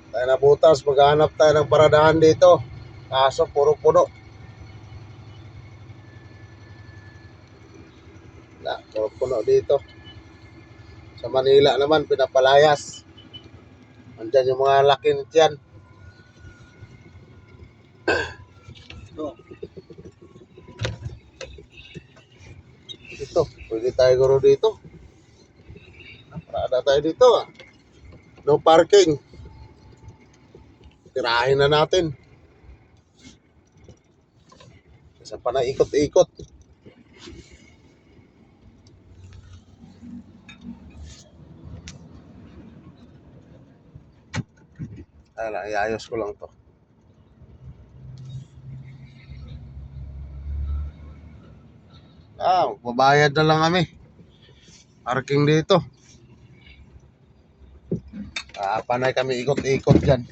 Tayo na butas, maghanap tayo ng paradahan dito. Kaso puro puno. Puro puno dito. Sa Manila naman, pinapalayas. Andyan yung mga laki nitiyan. Dito, pwede tayo guro dito. Parada tayo dito. No parking. Tirahin na natin. Isa pa na ikot-ikot. Iayos ko lang to. Magbabayad na lang kami. Parking dito. Panay kami ikot-ikot dyan.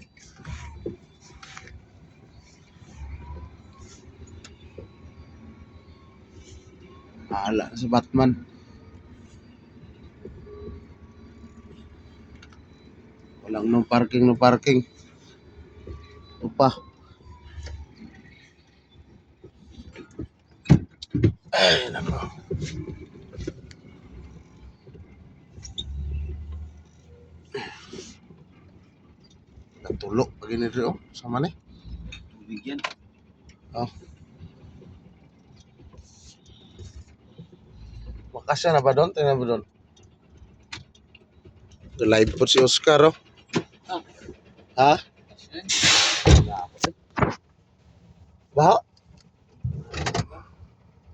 Hala si Batman. Walang no parking, no parking. Ito pa. Ay, nako. Natulog pag ginito. Sama ni. Bigyan. Makasya na ba doon? Tingnan mo doon. Live po si Oscar, oh. Ha? Baha?